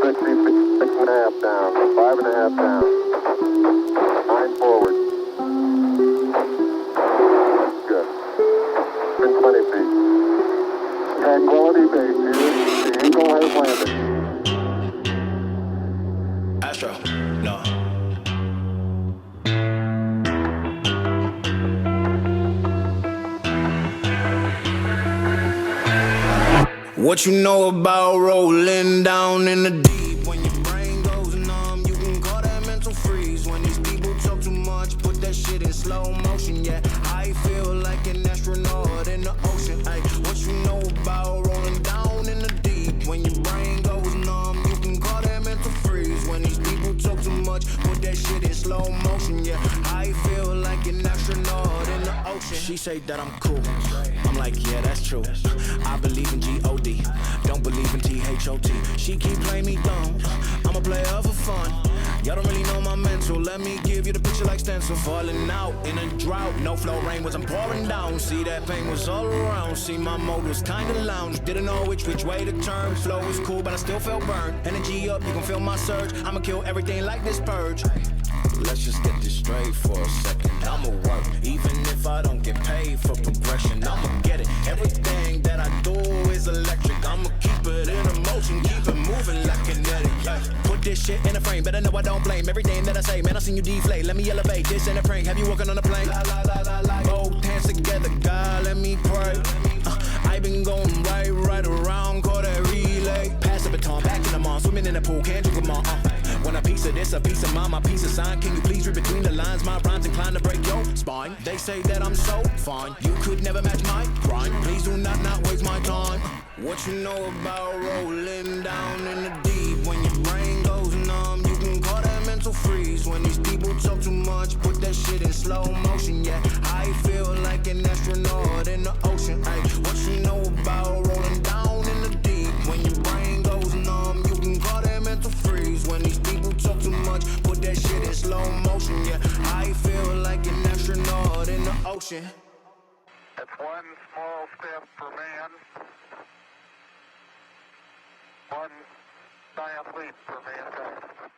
6.5 down, 5.5 down, 9 forward. Good. In 20 feet. Tranquility Base here. The Eagle has landed. Astro, no. What you know about rolling down in the deep? When your brain goes numb, you can call that mental freeze. When these people talk too much, put that shit in slow motion. Yeah, I feel like an astronaut in the ocean. Ay, what you know about rolling down in the deep? When your brain goes numb, you can call that mental freeze. When these people talk too much, put that shit in slow motion. Yeah, I feel like an astronaut in the ocean. She say that I'm cool. I'm like, yeah, that's true. I believe in G-O-D, don't believe in T-H-O-T. She keep playing me dumb, I'm a player for fun. Y'all don't really know my mental, let me give you the picture like stencil. Falling out in a drought, no flow, rain wasn't pouring down. See, that pain was all around, see my mode was kinda lounge. Didn't know which way to turn, flow was cool but I still felt burned. Energy up, you can feel my surge, I'ma kill everything like this purge. Let's just get this straight for a second. I'ma work, even if I don't get paid for progression. I'ma get it. Everything that I do is electric. I'ma keep it in motion, keep it moving like kinetic. Put this shit in a frame, better know I don't blame everything that I say. Man, I seen you deflate. Let me elevate this in a prank. Have you walking on a plane? Both hands together, God, let me pray. I been going right around, call that relay. Pass the baton, back in the mall, swimming in the pool, can't drink them all. When a piece of this, a piece of mine, my piece of sign. Can you please read between the lines? My rhymes inclined to break your spine. They say that I'm so fine, you could never match my grind. Please do not waste my time. What you know about rolling down in the deep? When your brain goes numb, you can call that mental freeze. When these people talk too much, put that shit in slow motion. Yeah, I feel like an astronaut in the ocean. Ay, what you know about rolling down in the deep? When your brain goes numb, you can call that mental freeze. When these people talk too much, put that shit in slow motion. Yeah, I feel like an astronaut in the ocean. That's one small step for man, one giant leap for mankind.